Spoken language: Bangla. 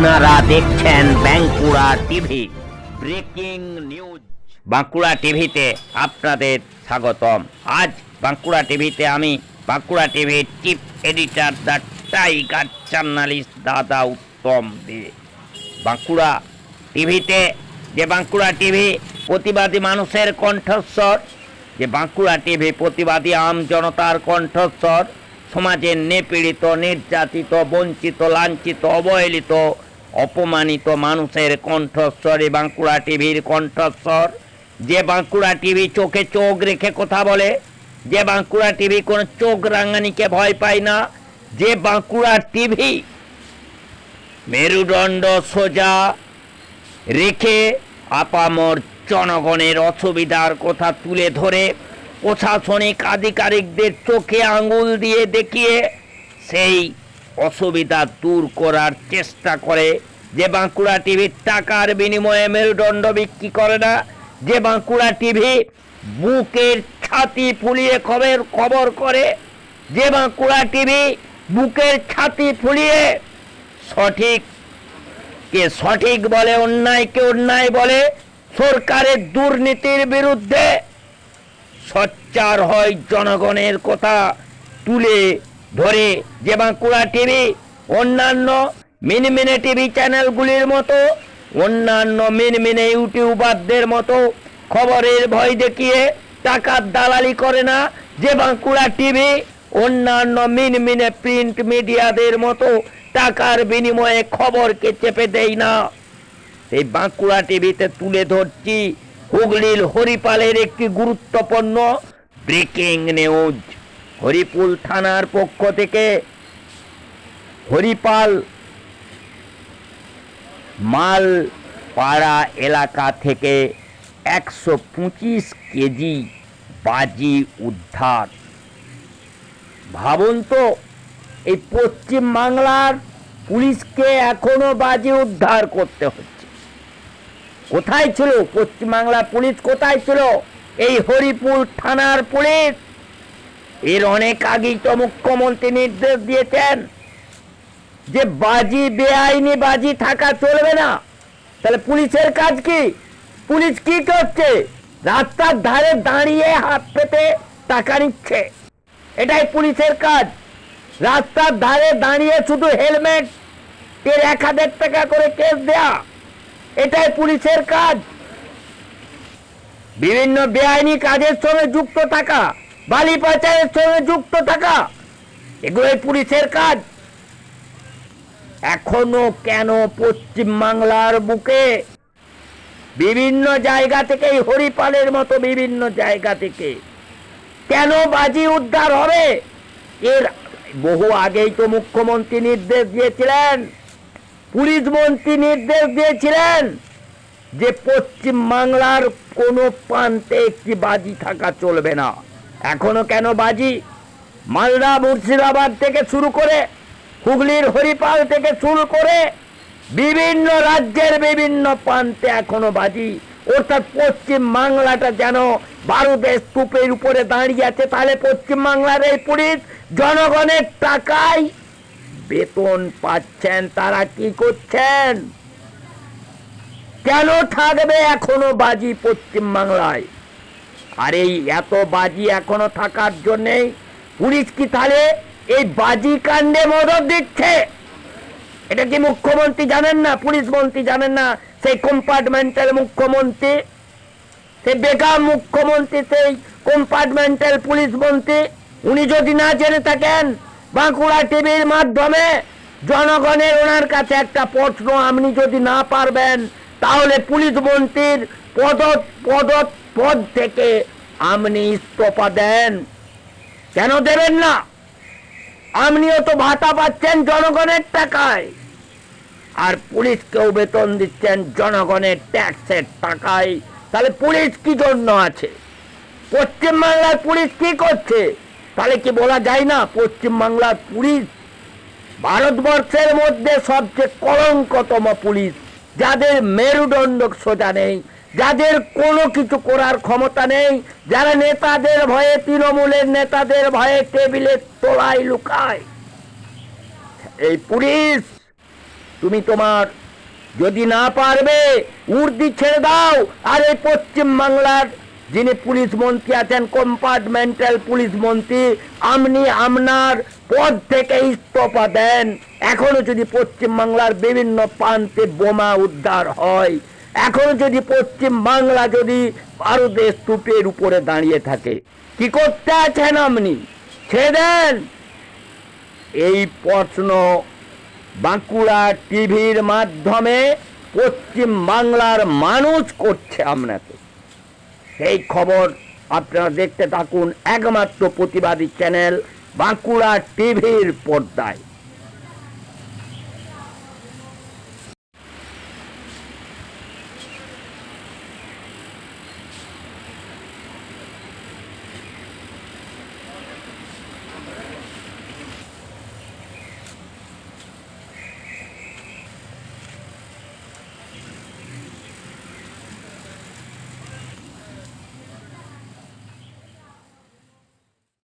আপনারা দেখছেন Bankura TV breaking news. Bankura টিভিতে আপনাদের স্বাগতম। আজ বাঁকুড়া টিভিতে আমি বাঁকুড়া টিভির chief editor the tiger journalist দাদা উত্তম দে। বাঁকুড়া টিভিতে যে বাঁকুড়া টিভি প্রতিবাদী মানুষের কণ্ঠস্বর, যে বাঁকুড়া টিভি প্রতিবাদী আম জনতার কণ্ঠস্বর, সমাজের নিপীড়িত, নির্যাতিত, বঞ্চিত, লাঞ্ছিত, অবহেলিত, অপমানিত মানুষের কণ্ঠস্বর এই বাঁকুড়া টিভির কণ্ঠস্বর। যে বাঁকুড়া টিভি চোখে চোখ রেখে কথা বলে, যে বাঁকুড়া টিভি কোনো চোখ রাঙানিকে ভয় পায় না, যে বাঁকুড়া টিভি মেরুদণ্ড সোজা রেখে আপামর জনগণের অসুবিধার কথা তুলে ধরে প্রশাসনিক আধিকারিকদের চোখে আঙুল দিয়ে দেখিয়ে সেই অসুবিধা দূর করার চেষ্টা করে। যে বাঁকুড়া টিভি টাকার বিনিময়ে মেরুদণ্ড বিক্রি করে না, যে বাঁকুড়া টিভি বুকের ছাতি ফুলিয়ে খবর করে, যে বাঁকুড়া টিভি বুকের ছাতি ফুলিয়ে সঠিককে সঠিক বলে, অন্যায়কে অন্যায় বলে, সরকারের দুর্নীতির বিরুদ্ধে সোচ্চার হয়, জনগণের কথা তুলে ধরে। যে বাঁকুড়া টিভি অন্যান্য মিনমিনে টিভি চ্যানেলগুলির মতো, অন্যান্য মিনমিনে ইউটিউবারদের মতো খবরের ভয় দেখিয়ে টাকার দালালি করে না। যে বাঁকুড়া টিভি অন্যান্য মিনমিনে প্রিন্ট মিডিয়াদের মতো টাকার বিনিময়ে খবরকে চেপে দেয় না। এই বাঁকুড়া টিভিতে তুলে ধরছি হুগলির হরিপালের একটি গুরুত্বপূর্ণ ব্রেকিং নিউজ। হরিপুল থানার পক্ষ থেকে হরিপাল মালপাড়া এলাকা থেকে 125 কেজি বাজি উদ্ধার। ভাবুন তো, এই পশ্চিম বাংলার পুলিশকে এখনো বাজি উদ্ধার করতে হচ্ছে। কোথায় ছিল পশ্চিমবাংলার পুলিশ? কোথায় ছিল এই হরিপুর থানার পুলিশ? এর অনেক আগেই তো মুখ্যমন্ত্রী নির্দেশ দিয়েছেন যে বাজি, বেআইনি বাজি থাকা চলবে না। তাহলে পুলিশের কাজ কি? পুলিশ কি করছে? রাস্তার ধারে দাঁড়িয়ে হাত পেতে টাকা নিচ্ছে, এটাই পুলিশের কাজ। রাস্তার ধারে দাঁড়িয়ে শুধু হেলমেট এর 1000 টাকা করে কেস দেয়া, এটাই পুলিশের কাজ। বিভিন্ন বেআইনি কাজের সঙ্গে যুক্ত থাকা, বালি পাচারের সঙ্গে যুক্ত থাকা, এগুলোই পুলিশের কাজ। এখনো কেন পশ্চিম বাংলার বুকে বিভিন্ন জায়গা থেকে, হরিপালের মতো বিভিন্ন জায়গা থেকে কেন বাজি উদ্ধার হবে? এর বহু আগেই তো মুখ্যমন্ত্রী নির্দেশ দিয়েছিলেন, পুলিশ মন্ত্রী নির্দেশ দিয়েছিলেন যে পশ্চিম বাংলার কোনো প্রান্তে একটি বাজি থাকা চলবে না। এখনো কেন বাজি? মালদা, মুর্শিদাবাদ থেকে শুরু করে, হুগলির হরিপাল থেকে শুরু করে বিভিন্ন রাজ্যের বিভিন্ন প্রান্তে এখনো বাজি। অর্থাৎ পশ্চিম বাংলাটা যেন বারুদের স্তূপের উপরে দাঁড়িয়ে আছে। তাহলে পশ্চিম বাংলার এই পুলিশ জনগণের টাকায় বেতন পাচ্ছেন, তারা কি করছেন? কেন থাকবে এখনো বাজি পশ্চিম বাংলায়? আর এই এত বাজি এখনো থাকার জন্যে পুলিশ কি তাহলে এই বাজি কাণ্ডে মদত দিচ্ছে? এটা কি মুখ্যমন্ত্রী জানেন না? পুলিশ মন্ত্রী জানেন না? সেই কম্পার্টমেন্টাল মুখ্যমন্ত্রী, সেই বেকার মুখ্যমন্ত্রী, সেই কম্পার্টমেন্টাল পুলিশ মন্ত্রী, উনি যদি না জেনে থাকেন, বাঁকুড়া টিভির মাধ্যমে জনগণের ওনার কাছে একটা প্রশ্ন, আপনি যদি না পারবেন তাহলে পুলিশ মন্ত্রীর পদ থেকে আপনি ইস্তফা দেন। কেন দেবেন না? আপনিও তো ভাতা পাচ্ছেন জনগণের টাকায়, আর পুলিশকেও বেতন দিচ্ছেন জনগণের ট্যাক্সের টাকায়। তাহলে পুলিশ কি জন্য আছে? পশ্চিম বাংলার পুলিশ কি করছে? তাহলে কি বলা যায় না পশ্চিম বাংলার পুলিশ ভারতবর্ষের মধ্যে সবচেয়ে কলঙ্কতম পুলিশ? যাদের মেরুদণ্ড সোজা নেই, যাদের কোনো কিছু করার ক্ষমতা নেই, যারা নেতাদের ভয়ে, তৃণমূলের নেতাদের ভয়ে টেবিলের তলায় লুকায়, এই পুলিশ তুমি তোমার যদি না পারবে উর্দি ছেড়ে দাও, আর এই পশ্চিম বাংলার যিনি পুলিশ মন্ত্রী আছেন, কম্পার্টমেন্টাল পুলিশ মন্ত্রী, আপনি আপনার পদ থেকে ইস্তফা দেন। এখনো যদি পশ্চিম বাংলার বিভিন্ন প্রান্তে বোমা উদ্ধার হয়, এখনো যদি পশ্চিম বাংলা যদি ভারতের স্তূপের উপরে দাঁড়িয়ে থাকে, কি করতে আছেন আপনি? ছেড়ে দেন। এই প্রশ্ন বাঁকুড়া টিভির মাধ্যমে পশ্চিম বাংলার মানুষ করছে আপনাকে। সেই খবর আপনারা দেখতে থাকুন একমাত্র প্রতিবাদী চ্যানেল বাঁকুড়া টিভির পর্দায়।